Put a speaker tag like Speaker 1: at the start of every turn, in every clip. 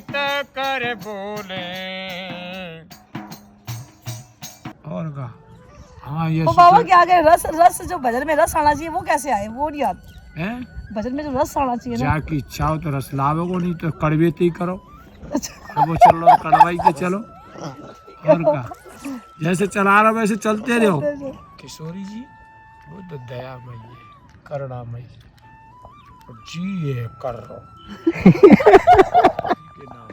Speaker 1: प्रीत कर बोले। और का हाँ ये
Speaker 2: तो बाबा क्या कहे, रस रस जो भजन में रस आना चाहिए वो कैसे आए, वो नहीं आता
Speaker 1: है
Speaker 2: भजन में जो रस आना चाहिए ना।
Speaker 1: जाकी इच्छा हो तो रस लावे को, नहीं तो कड़वे ही करो। अब वो चलो कड़वाई के चलो। और का जैसे चला रहा वैसे चलते रहो। किशोरी जी वो तो दयामयी है, करुणामयी और जी ये कर रहा के नाम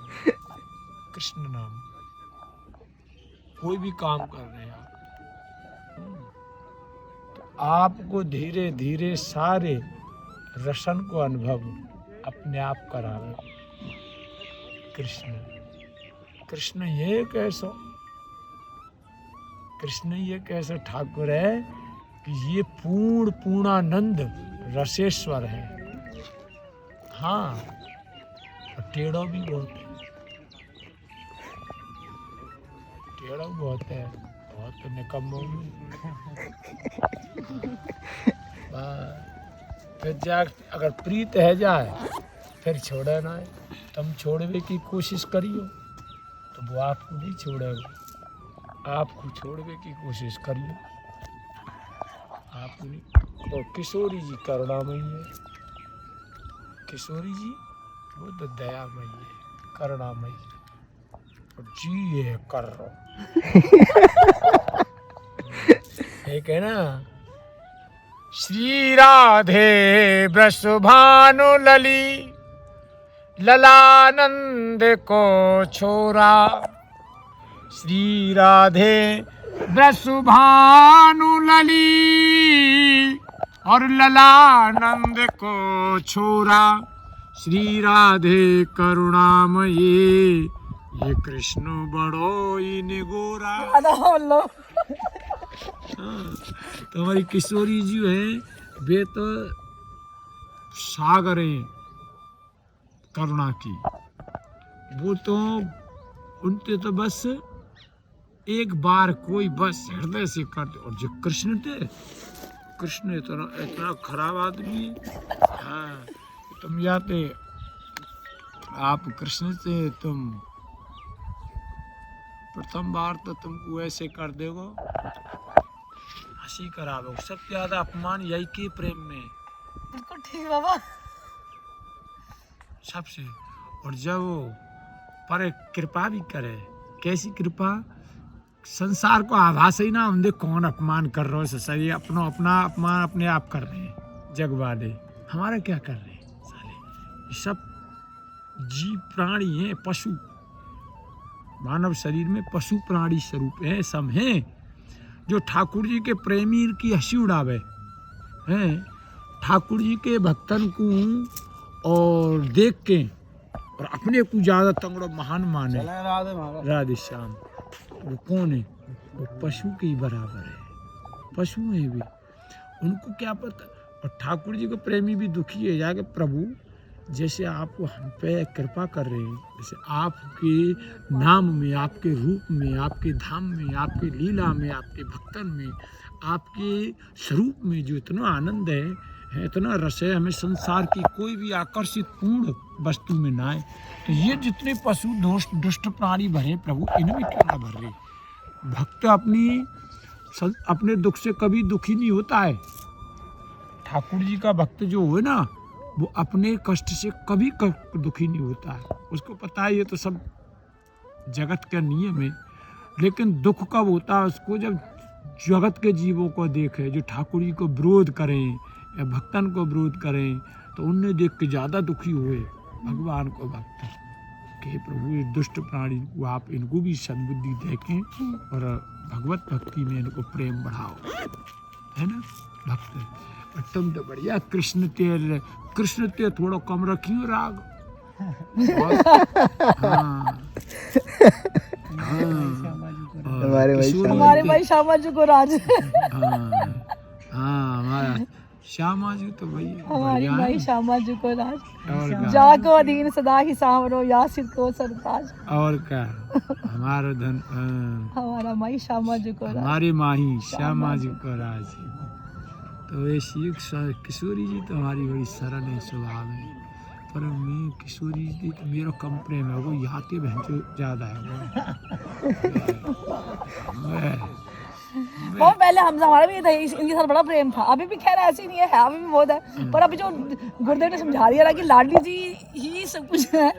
Speaker 1: कृष्ण नाम कोई भी काम कर रहे हैं आप, तो आपको धीरे धीरे सारे रसन को अनुभव अपने आप करावे। कृष्ण कृष्ण ये कैसो, कृष्ण ये कैसे ठाकुर है कि ये पूर्ण पूर्णानंद रसेश्वर है। हाँ और टेढ़ो भी बहुत है, टेढ़ो बहुत है, बहुत निकम्मो भी। फिर जा अगर प्रीत है जाए फिर छोड़े ना है। तुम छोड़वे की कोशिश करियो तो वो आपको नहीं छोड़ेगा, आपको छोड़वे की कोशिश करियो आपको नहीं। और किशोरी जी करुणामयी है, किशोरी जी वो तो दयामयी है, करुणामयी और जी ये कर रहा एक है ना। श्री राधे वृषभानु लली ललानंद को छोरा। श्री राधे वृषभानु लली और ललानंद को छोरा। श्री राधे करुणामयी ये कृष्ण बड़ो ही निगोरा। तो हमारी किशोरी जी है वे तो सागर हैं करुणा की। वो तो उनते तो बस एक बार कोई बस हृदय से करते। और जो कृष्ण थे, कृष्ण इतना खराब आदमी है। हाँ तुम जाते आप कृष्ण से तुम प्रथम बार तो तुमको ऐसे कर देगो, हंसी करावो। सबसे ज्यादा अपमान यही के प्रेम में।
Speaker 2: बिल्कुल ठीक बाबा
Speaker 1: सबसे। और जब वो पर कृपा भी करे, कैसी कृपा, संसार को आभास ही ना हम देख कौन अपमान कर रहे हो। सही अपना अपना अपमान अपने आप कर रहे हैं जग वाले, हमारा क्या कर रहे हैं साले। ये सब जीव प्राणी हैं, पशु मानव शरीर में पशु प्राणी स्वरूप है सब हैं जो ठाकुर जी के प्रेमी की हंसी उड़ावे हैं। ठाकुर जी के भक्तन को और देख के और अपने को ज्यादा तंगड़ो महान माने। राधे श्याम वो कौन है, वो पशु के ही बराबर है, पशु है भी, उनको क्या पता। और ठाकुर जी को प्रेमी भी दुखी है जाके, प्रभु जैसे आप हम पे कृपा कर रहे हैं, जैसे आपके नाम में, आपके रूप में, आपके धाम में, आपके लीला में, आपके भक्तन में, आपके स्वरूप में जो इतना आनंद है, इतना रस है, हमें संसार की कोई भी आकर्षित पूर्ण वस्तु में ना आए। तो ये जितने पशु दुष्ट प्राणी भरे प्रभु, इनमें क्यों ना भर रहे। भक्त अपने दुख से कभी दुखी नहीं होता है। ठाकुर जी का भक्त जो हो ना, वो अपने कष्ट से कभी दुखी नहीं होता है। उसको पता है ये तो सब जगत का नियम है, लेकिन दुख कब होता है उसको, जब जगत के जीवों को देखे जो ठाकुर जी को विरोध करें या भक्तन को विरोध करें, तो उन्हें देख के ज़्यादा दुखी हुए भगवान को भक्त के। प्रभु ये दुष्ट प्राणी को आप इनको भी सद्बुद्धि देखें और भगवत भक्ति में इनको प्रेम बढ़ाओ, है ना भक्त। और तुम तो बढ़िया कृष्ण ते थोड़ा कम रखियो राग।
Speaker 2: हमारे भाई श्यामा जी को राज।
Speaker 1: हाँ हमारा श्यामा जी तो भाई
Speaker 2: हमारी भाई श्यामा जी को राज। जाको अधीन सदा ही सांवरो, यासिर को सरताज।
Speaker 1: और क्या हमारा धन
Speaker 2: हमारा माई श्यामा जी को राज,
Speaker 1: हमारी माही श्यामा जी को राज। तो ऐसी किशोरी जी तो हमारी बड़ी सरल है स्वभाव है, पर मैं किशोरी जी तो मेरा कम प्रेम है वो याते बहन से ज्यादा है
Speaker 2: वो पहले हम हमारा भी था इनके साथ बड़ा प्रेम था, अभी भी खैर ऐसी नहीं है, अभी भी बहुत है, पर अभी जो गुरुदेव ने समझा दिया ना कि लाडली जी ही सब कुछ है,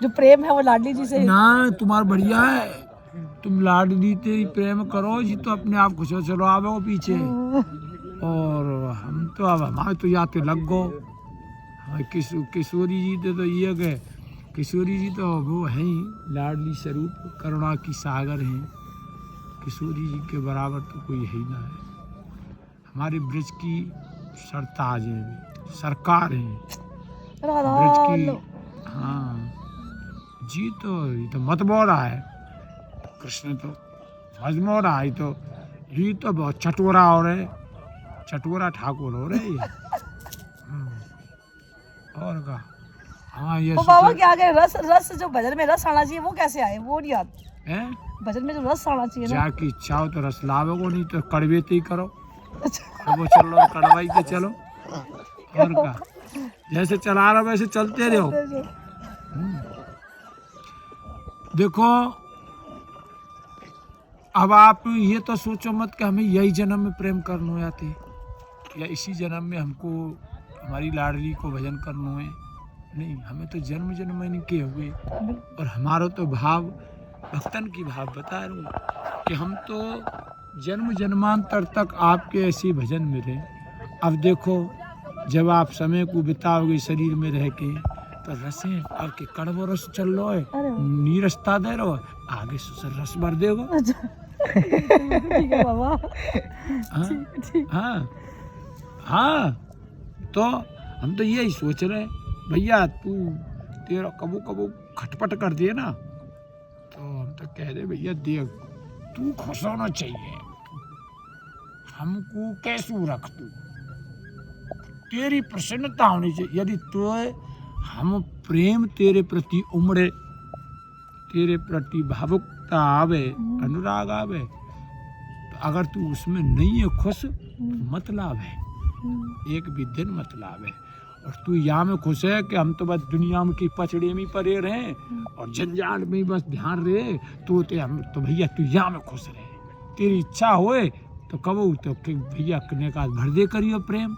Speaker 2: जो प्रेम है वो लाडली जी से
Speaker 1: ना तुम्हारा बढ़िया है, तुम लाडली से ही प्रेम करो जी तो अपने आप खुश हो, चलो आवे वो पीछे। और हम तो अब हमारे तो याते लग गो। किशोरी जी तो ये के किशोरी जी तो वो है ही लाडली स्वरूप करुणा की सागर हैं, किशोरी जी के बराबर तो कोई है ही ना है। हमारे ब्रज की सरताज है, सरकार है ब्रज की। हाँ जी तो ये तो मत बोल रहा है कृष्ण, तो मजमो रहा है, तो ये तो बहुत चटोरा हो रहे, चटोरा ठाकुर हो रहे ये। और का हाँ ये
Speaker 2: तो बाबा क्या कहे, रस रस जो भजन में रस आना चाहिए वो कैसे आए, वो नहीं आता
Speaker 1: है।
Speaker 2: भजन में जो रस आना चाहिए ना,
Speaker 1: जाकी इच्छा हो तो रस लावे को, नहीं तो कड़वे ही करो। अब वो चलो कड़वाई के चलो, और का जैसे चला रहा वैसे चलते रहो। देखो अब आप ये तो सोचो मत कि हमें यही जन्म में प्रेम करना है आते, या इसी जन्म में हमको हमारी लाडली को भजन करना है, नहीं, हमें तो जन्म जन्म में के हुए। और हमारा तो भाव भक्तन की भाव बता रहा हूँ कि हम तो जन्म जन्मांतर तक आपके ऐसे भजन में रहे। अब देखो जब आप समय को बिताओगे शरीर में रह के तो रसें और के कड़वो रस चल रहा है, नीरसता दे रहो, आगे सुसर रस भर देगा।
Speaker 2: ठीक है बाबा।
Speaker 1: हाँ हाँ तो हम तो यही सोच रहे भैया, तू तेरा कबू कबू खटपट कर दिए ना, तो हम तो कह रहे भैया देख तू खुश होना चाहिए, हमको कैसू रख, तू तेरी प्रसन्नता होनी चाहिए। यदि तो हम प्रेम तेरे प्रति उमड़े, तेरे प्रति भावुकता आवे, अनुराग आवे, तो अगर तू उसमें नहीं है खुश, मतलब है एक भी दिन मतलब है। और तू यहाँ में खुश है कि हम तो बस दुनिया में की पचड़े में पड़े रहे और जंजाल में ही बस ध्यान रहे, तो हम तो भैया तू यहाँ में खुश रहे, तेरी इच्छा होए तो कबो तो भैया कने का भर दे करियो प्रेम,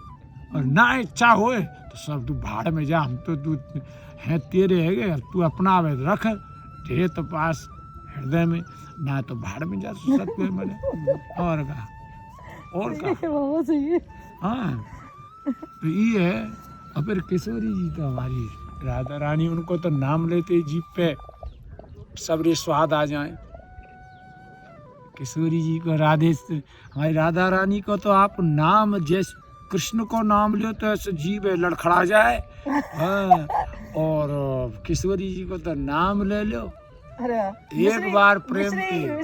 Speaker 1: और ना इच्छा होए तो सब तू भाड़ में जा, हम तो तू है तेरे है, तू अपना रख तेरे तो पास हृदय में, ना तो भाड़ में जा सब कोई मरे। और का हाँ तो ये है। और फिर किशोरी जी तो हमारी राधा रानी, उनको तो नाम लेते जीप पे सबरे स्वाद आ जाए। किशोरी जी को राधे, हमारी राधा रानी को तो आप नाम जैसे कृष्ण को नाम लो तो ऐसे जीव लड़खड़ा जाए। हाँ, और किशोरी जी को तो नाम ले लो, एक बार प्रेम के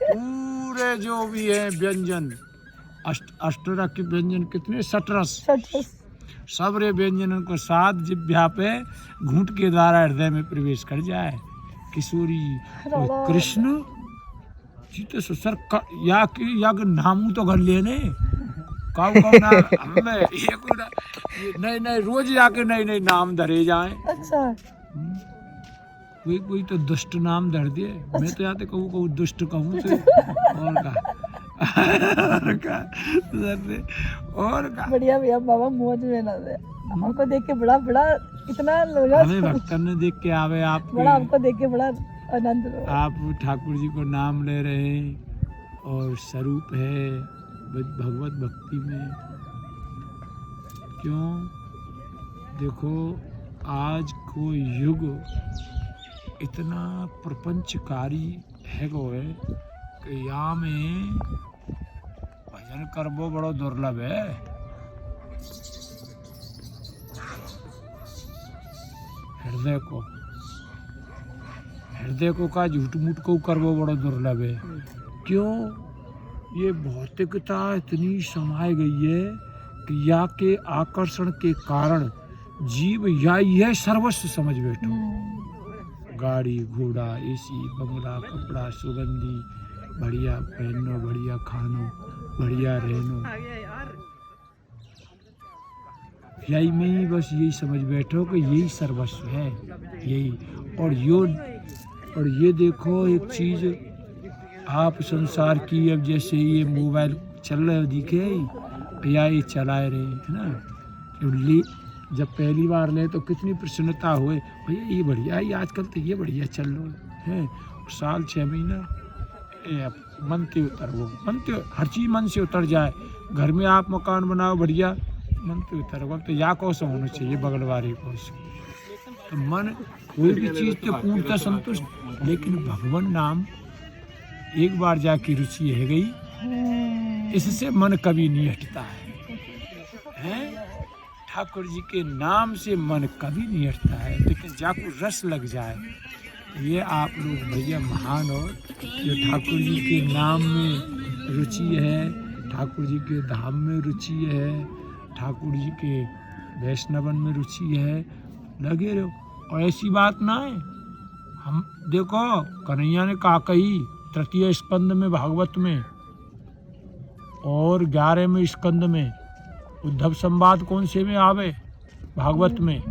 Speaker 1: पूरे जो भी है व्यंजन, अष्टरस के व्यंजन कितने, 17 सबरे व्यंजनों को साथ जिभ्या पे घूंट के द्वारा हृदय में प्रवेश कर जाए। किशोरी कृष्ण जी तो सर या नामू तो घर लेने काऊ ना हमें एक नए रोज जाके नए नाम धरे जाए।
Speaker 2: अच्छा
Speaker 1: कोई तो दुष्ट नाम धर दिए, मैं तो याते कहूँ दुष्ट कहूँ तो और का
Speaker 2: बढ़िया भैया बाबा मौज में ना दे, हमको देख के बड़ा इतना
Speaker 1: हमें भक्तन ने देख के आवे आप
Speaker 2: बड़ा, हमको देख के बड़ा आनंद। आप
Speaker 1: ठाकुर जी को नाम ले रहे हैं और स्वरूप है भगवत भक्ति में। क्यों देखो आज को युग इतना प्रपंचकारी है गो है कि यहाँ में भजन करबो बड़ो दुर्लभ है। हृदय को का झूठ मूठ को करबो बड़ो दुर्लभ है। क्यों ये भौतिकता इतनी समाई गई है कि या के आकर्षण के कारण जीव या यह सर्वस्व समझ बैठो, गाड़ी घोड़ा एसी बंगला कपड़ा सुगंधी, बढ़िया पहनो बढ़िया खानो बढ़िया रहनो, यही में ही बस यही समझ बैठो कि यही सर्वस्व है, यही। और ये देखो एक चीज़, आप संसार की अब जैसे ये मोबाइल चल रहे दिखे या ये चलाए रहे है ना, जब पहली बार ले तो कितनी प्रसन्नता हुए, भैया ये बढ़िया है, आजकल तो ये बढ़िया चल रहा है। साल 6 महीना मन से उतर, वो मन से हर चीज़ मन से उतर जाए। घर में आप मकान बनाओ बढ़िया, मन से उतर वक्त तो या कौन सा होना चाहिए बगलवारी को। तो मन कोई भी चीज़ तो पूर्णतः संतुष्ट, लेकिन भगवान नाम एक बार जाके रुचि है गई, इससे मन कभी नहीं हटता है। ठाकुर जी के नाम से मन कभी नहीं हटता है, लेकिन जाको रस लग जाए। ये आप लोग भैया महान हो, जो ठाकुर जी के नाम में रुचि है, ठाकुर जी के धाम में रुचि है, ठाकुर जी के वैष्णवन में रुचि है, लगे रहो। और ऐसी बात ना है, हम देखो कन्हैया ने कहा कही 3 स्कंद में भागवत में और 11वें स्कंद में, उद्धव संवाद कौन से में आवे भागवत में?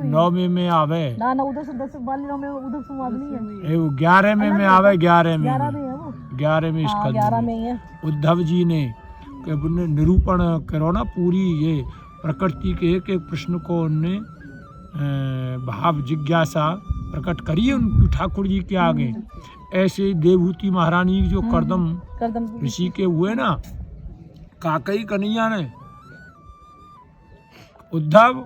Speaker 1: 9वें में आवे
Speaker 2: ना, उधर से 10 12 में उधर संवाद नहीं है,
Speaker 1: वो 11वें में आवे, 11वें स्कंद
Speaker 2: में
Speaker 1: उद्धव जी ने निरूपण करो ना पूरी ये प्रकृति के एक एक प्रश्न को उनने भाव जिज्ञासा प्रकट करी उन ठाकुर जी के आगे। ऐसे ही देवहूति महारानी जो करदम ऋषि के हुए ना, काकई कन्हैया ने, उद्धव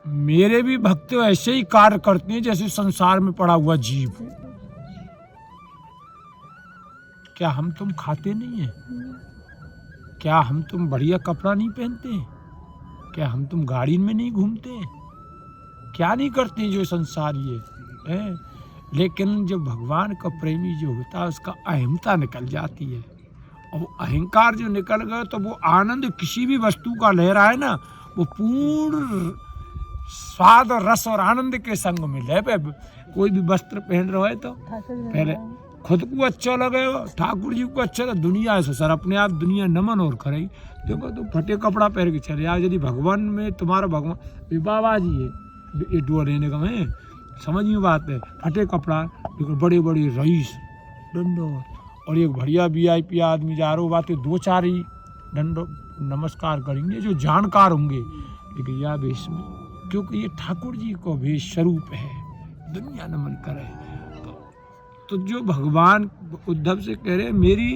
Speaker 1: मेरे भी भक्त ऐसे ही कार्य करते हैं जैसे संसार में पड़ा हुआ जीव। क्या हम तुम खाते नहीं है? क्या हम तुम बढ़िया कपड़ा नहीं पहनते? क्या हम तुम गाड़ी में नहीं घूमते? क्या नहीं करते जो संसार ये है? लेकिन जो भगवान का प्रेमी जो होता है उसका अहमता निकल जाती है, और अहंकार जो निकल गया तो वो आनंद किसी भी वस्तु का ले रहा है ना, वो पूर्ण स्वाद और रस और आनंद के संग में ले पे। कोई भी वस्त्र पहन रहे तो पहले खुद को अच्छा लगे, ठाकुर जी को अच्छा लगे, दुनिया से सर अपने आप दुनिया नमन और करे। देखो तुम फटे कपड़ा पहन के चले यार, यदि भगवान में तुम्हारा भगवान बाबा जी है ये डुआ लेने का में समझ में बात है, फटे कपड़ा देखो, बड़े बड़े रईस डंडो, और एक बढ़िया VIP आदमी जा रहा हो बातें 2-4 ही डंडो नमस्कार करेंगे जो जानकार होंगे, लेकिन यह भेष में, क्योंकि ये ठाकुर जी को भेष स्वरूप है, दुनिया नमन करे। तो जो भगवान उद्धव से कह रहे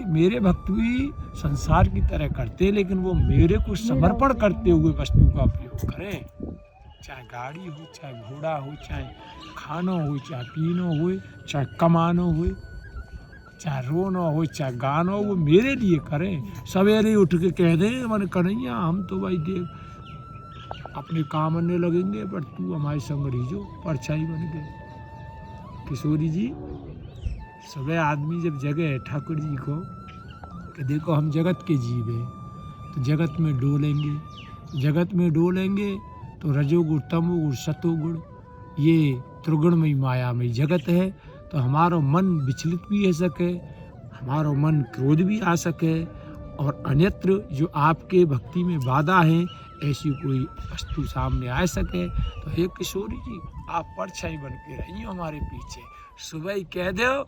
Speaker 1: मेरे भक्त भी संसार की तरह करते, लेकिन वो मेरे को समर्पण करते हुए वस्तु का उपयोग करें, चाहे गाड़ी हो, चाहे घोड़ा हो, चाहे खानो हो, चाहे पीनो हो, चाहे कमानो हो, चाहे रोनो हो, चाहे गानो, वो मेरे लिए करें। सवेरे उठ के कह दें मन कन्हैया हम तो भाई देव अपने काम करने लगेंगे, पर तू हमारे संग रहीजो, परछाई बन गए। किशोरी जी सुबह आदमी जब जगे ठाकुर जी को कि देखो हम जगत के जीव हैं, तो जगत में डोलेंगे तो रजोगुण तमोगुण सतोगुण ये त्रिगुणमयी मायामयी जगत है। तो हमारा मन विचलित भी हो सके, हमारा मन क्रोध भी आ सके, और अन्यत्र जो आपके भक्ति में बाधा है ऐसी कोई वस्तु सामने आ सके। तो हे किशोरी जी आप परछाई बन के रहिए हमारे पीछे। सुबह ही कह दो,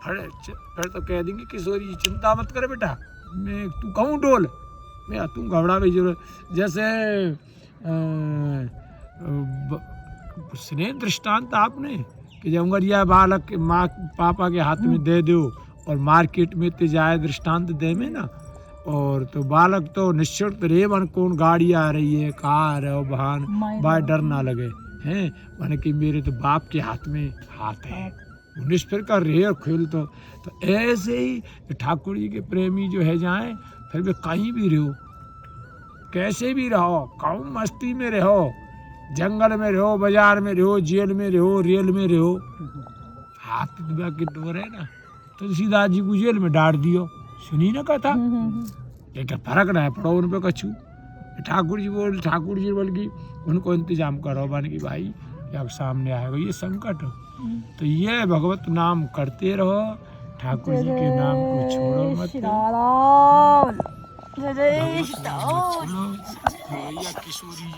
Speaker 1: फिर तो कह देंगे किशोरी जी चिंता मत करे बेटा, मैं तू कहूँ डोल, मैं तू घबरा भी जरूरत। जैसे स्नेह दृष्टांत आपने कि जब उंगरिया बालक माँ पापा के हाथ में दे दो और मार्केट में ते जाए दृष्टांत दे में ना, और तो बालक तो निश्चित रेवन कौन गाड़ी आ रही है, कार है, वाहन बाय डर ना लगे हैं, माने कि मेरे तो बाप के हाथ में हाथ है, वो निष्फिर कर रहे और खेल। तो ऐसे ही ठाकुर जी के प्रेमी जो है जाए, फिर वे कहीं भी रहो, कैसे भी रहो, कौन मस्ती में रहो, जंगल में रहो, बाजार में रहो, जेल में रहो, रेल में रहो, हाथ दुबा के डोर है ना, तुलसीदास जी को जेल में डाल दियो, सुनी ना कथा, लेकिन फर्क ना है पड़ो उन पे कछू। ठाकुर जी बोल की उनको इंतजाम करो बन की भाई जब सामने आएगा ये संकट हो, तो ये भगवत नाम करते रहो, ठाकुर जी के नाम को छोड़ो मत।
Speaker 2: रिश्ता
Speaker 1: छोड़ो भैया किशोरी